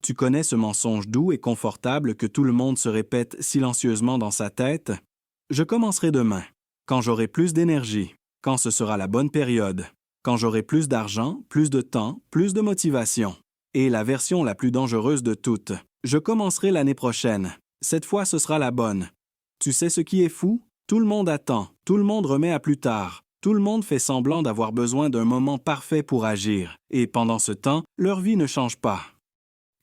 Tu connais ce mensonge doux et confortable que tout le monde se répète silencieusement dans sa tête? Je commencerai demain, quand j'aurai plus d'énergie, quand ce sera la bonne période, quand j'aurai plus d'argent, plus de temps, plus de motivation. Et la version la plus dangereuse de toutes, je commencerai l'année prochaine. Cette fois, ce sera la bonne. Tu sais ce qui est fou? Tout le monde attend, tout le monde remet à plus tard. Tout le monde fait semblant d'avoir besoin d'un moment parfait pour agir, et pendant ce temps, leur vie ne change pas.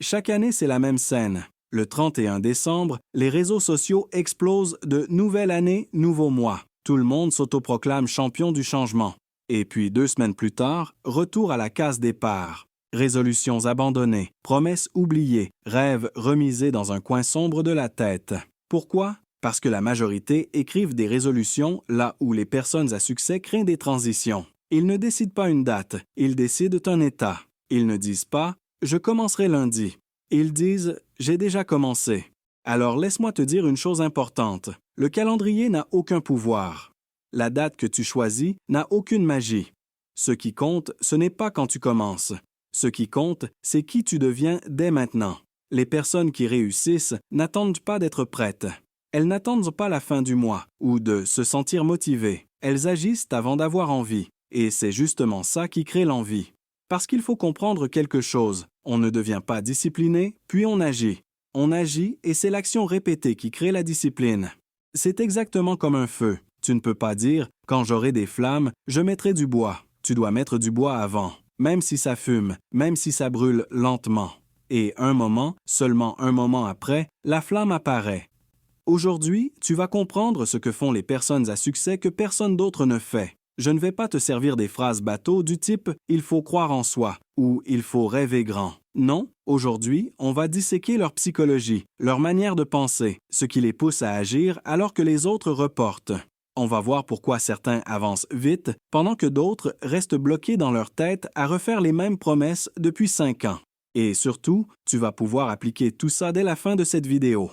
Chaque année, c'est la même scène. Le 31 décembre, les réseaux sociaux explosent de nouvelle année, nouveau mois. Tout le monde s'autoproclame champion du changement. Et puis 2 semaines plus tard, retour à la case départ. Résolutions abandonnées, promesses oubliées, rêves remisés dans un coin sombre de la tête. Pourquoi? Parce que la majorité écrivent des résolutions là où les personnes à succès créent des transitions. Ils ne décident pas une date, ils décident un état. Ils ne disent pas « je commencerai lundi ». Ils disent « j'ai déjà commencé ». Alors laisse-moi te dire une chose importante. Le calendrier n'a aucun pouvoir. La date que tu choisis n'a aucune magie. Ce qui compte, ce n'est pas quand tu commences. Ce qui compte, c'est qui tu deviens dès maintenant. Les personnes qui réussissent n'attendent pas d'être prêtes. Elles n'attendent pas la fin du mois ou de se sentir motivées. Elles agissent avant d'avoir envie. Et c'est justement ça qui crée l'envie. Parce qu'il faut comprendre quelque chose. On ne devient pas discipliné, puis on agit. On agit et c'est l'action répétée qui crée la discipline. C'est exactement comme un feu. Tu ne peux pas dire « quand j'aurai des flammes, je mettrai du bois ». Tu dois mettre du bois avant, même si ça fume, même si ça brûle lentement. Et un moment, seulement un moment après, la flamme apparaît. Aujourd'hui, tu vas comprendre ce que font les personnes à succès que personne d'autre ne fait. Je ne vais pas te servir des phrases bateaux du type « il faut croire en soi » ou « il faut rêver grand ». Non, aujourd'hui, on va disséquer leur psychologie, leur manière de penser, ce qui les pousse à agir alors que les autres reportent. On va voir pourquoi certains avancent vite, pendant que d'autres restent bloqués dans leur tête à refaire les mêmes promesses depuis 5 ans. Et surtout, tu vas pouvoir appliquer tout ça dès la fin de cette vidéo.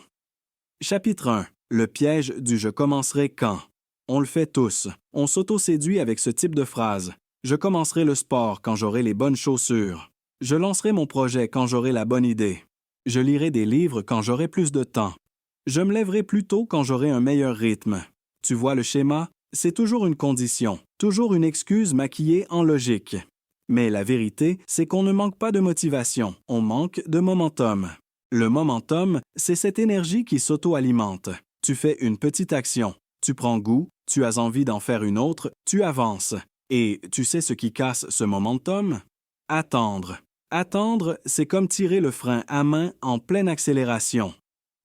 Chapitre 1. Le piège du « je commencerai quand ». On le fait tous. On s'auto-séduit avec ce type de phrase. Je commencerai le sport quand j'aurai les bonnes chaussures. Je lancerai mon projet quand j'aurai la bonne idée. Je lirai des livres quand j'aurai plus de temps. Je me lèverai plus tôt quand j'aurai un meilleur rythme. Tu vois le schéma? C'est toujours une condition, toujours une excuse maquillée en logique. Mais la vérité, c'est qu'on ne manque pas de motivation, on manque de momentum. Le momentum, c'est cette énergie qui s'auto-alimente. Tu fais une petite action, tu prends goût, tu as envie d'en faire une autre, tu avances. Et tu sais ce qui casse ce momentum? Attendre. Attendre, c'est comme tirer le frein à main en pleine accélération.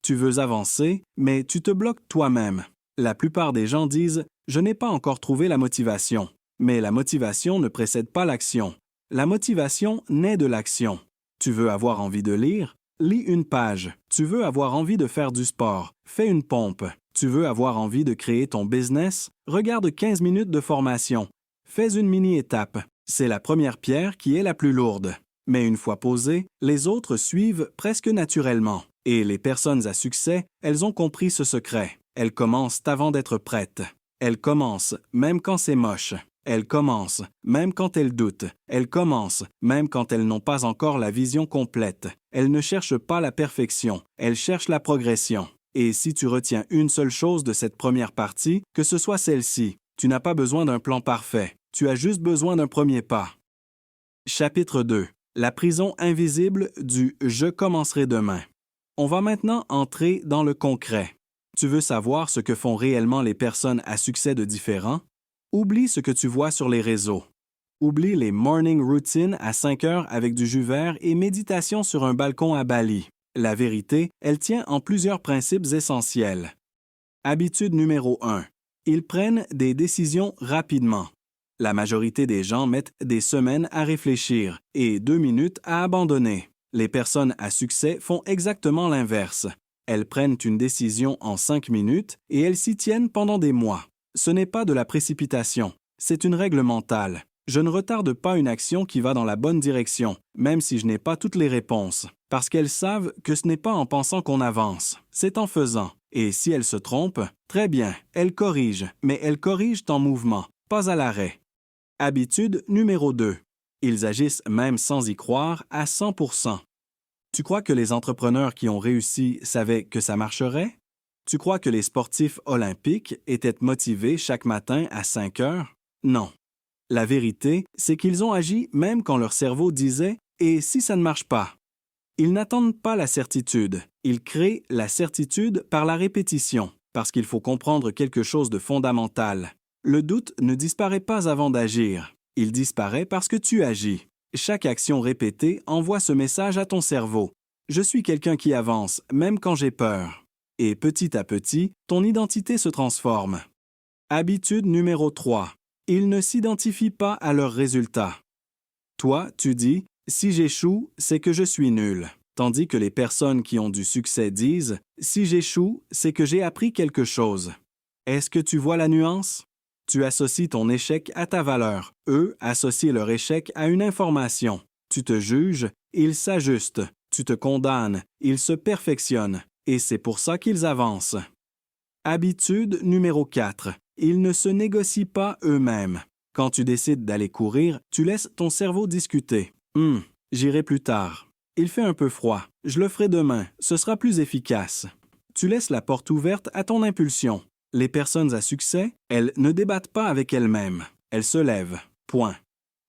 Tu veux avancer, mais tu te bloques toi-même. La plupart des gens disent « je n'ai pas encore trouvé la motivation ». Mais la motivation ne précède pas l'action. La motivation naît de l'action. Tu veux avoir envie de lire? Lis une page. Tu veux avoir envie de faire du sport? Fais une pompe. Tu veux avoir envie de créer ton business? Regarde 15 minutes de formation. Fais une mini-étape. C'est la première pierre qui est la plus lourde. Mais une fois posée, les autres suivent presque naturellement. Et les personnes à succès, elles ont compris ce secret. Elles commencent avant d'être prêtes. Elles commencent même quand c'est moche. Elles commencent même quand elles doutent. Elles commencent même quand elles n'ont pas encore la vision complète. Elles ne cherchent pas la perfection, elles cherchent la progression. Et si tu retiens une seule chose de cette première partie, que ce soit celle-ci, tu n'as pas besoin d'un plan parfait. Tu as juste besoin d'un premier pas. Chapitre 2. La prison invisible du « je commencerai demain ». On va maintenant entrer dans le concret. Tu veux savoir ce que font réellement les personnes à succès de différents? Oublie ce que tu vois sur les réseaux. Oublie les morning routines à 5 heures avec du jus vert et méditation sur un balcon à Bali. La vérité, elle tient en plusieurs principes essentiels. Habitude numéro 1. Ils prennent des décisions rapidement. La majorité des gens mettent des semaines à réfléchir et 2 minutes à abandonner. Les personnes à succès font exactement l'inverse. Elles prennent une décision en 5 minutes et elles s'y tiennent pendant des mois. Ce n'est pas de la précipitation, c'est une règle mentale. Je ne retarde pas une action qui va dans la bonne direction, même si je n'ai pas toutes les réponses, parce qu'elles savent que ce n'est pas en pensant qu'on avance, c'est en faisant. Et si elles se trompent, très bien, elles corrigent, mais elles corrigent en mouvement, pas à l'arrêt. Habitude numéro 2. Ils agissent même sans y croire à 100%. Tu crois que les entrepreneurs qui ont réussi savaient que ça marcherait? Tu crois que les sportifs olympiques étaient motivés chaque matin à 5 heures? Non. La vérité, c'est qu'ils ont agi même quand leur cerveau disait « Et si ça ne marche pas ?» Ils n'attendent pas la certitude, ils créent la certitude par la répétition, parce qu'il faut comprendre quelque chose de fondamental. Le doute ne disparaît pas avant d'agir, il disparaît parce que tu agis. Chaque action répétée envoie ce message à ton cerveau. Je suis quelqu'un qui avance, même quand j'ai peur. Et petit à petit, ton identité se transforme. Habitude numéro 3. Ils ne s'identifient pas à leurs résultats. Toi, tu dis « Si j'échoue, c'est que je suis nul », tandis que les personnes qui ont du succès disent « Si j'échoue, c'est que j'ai appris quelque chose ». Est-ce que tu vois la nuance? Tu associes ton échec à ta valeur. Eux associent leur échec à une information. Tu te juges, ils s'ajustent. Tu te condamnes, ils se perfectionnent. Et c'est pour ça qu'ils avancent. Habitude numéro 4. Ils ne se négocient pas eux-mêmes. Quand tu décides d'aller courir, tu laisses ton cerveau discuter. J'irai plus tard. Il fait un peu froid. Je le ferai demain. Ce sera plus efficace. Tu laisses la porte ouverte à ton impulsion. Les personnes à succès, elles ne débattent pas avec elles-mêmes. Elles se lèvent. Point.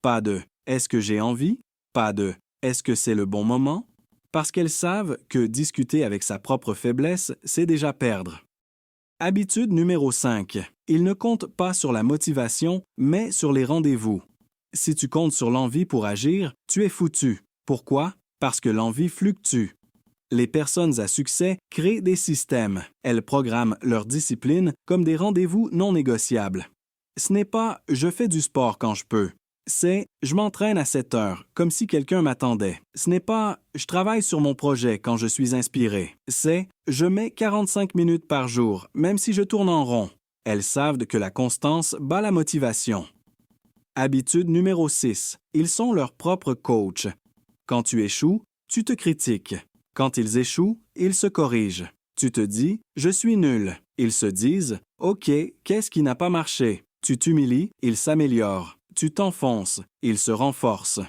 Pas de « est-ce que j'ai envie ?» Pas de « est-ce que c'est le bon moment ?» Parce qu'elles savent que discuter avec sa propre faiblesse, c'est déjà perdre. Habitude numéro 5. Ils ne comptent pas sur la motivation, mais sur les rendez-vous. Si tu comptes sur l'envie pour agir, tu es foutu. Pourquoi? Parce que l'envie fluctue. Les personnes à succès créent des systèmes. Elles programment leur discipline comme des rendez-vous non négociables. Ce n'est pas « je fais du sport quand je peux ». C'est « je m'entraîne à 7 heures, comme si quelqu'un m'attendait ». Ce n'est pas « je travaille sur mon projet quand je suis inspiré ». C'est « je mets 45 minutes par jour, même si je tourne en rond ». Elles savent que la constance bat la motivation. Habitude numéro 6. Ils sont leurs propres coachs. Quand tu échoues, tu te critiques. Quand ils échouent, ils se corrigent. Tu te dis « je suis nul ». Ils se disent « OK, qu'est-ce qui n'a pas marché ?» Tu t'humilies, ils s'améliorent. Tu t'enfonces, ils se renforcent.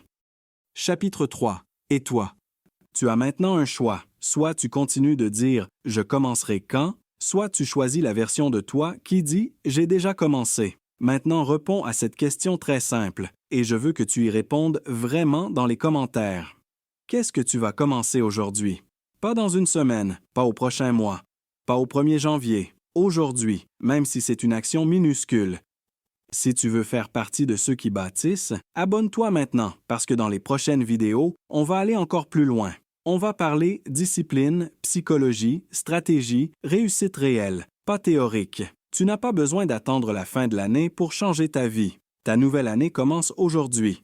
Chapitre 3. Et toi? Tu as maintenant un choix. Soit tu continues de dire « je commencerai quand », soit tu choisis la version de toi qui dit « j'ai déjà commencé ». Maintenant, réponds à cette question très simple, et je veux que tu y répondes vraiment dans les commentaires. Qu'est-ce que tu vas commencer aujourd'hui? Pas dans une semaine, pas au prochain mois, pas au 1er janvier, aujourd'hui, même si c'est une action minuscule. Si tu veux faire partie de ceux qui bâtissent, abonne-toi maintenant, parce que dans les prochaines vidéos, on va aller encore plus loin. On va parler discipline, psychologie, stratégie, réussite réelle, pas théorique. Tu n'as pas besoin d'attendre la fin de l'année pour changer ta vie. Ta nouvelle année commence aujourd'hui.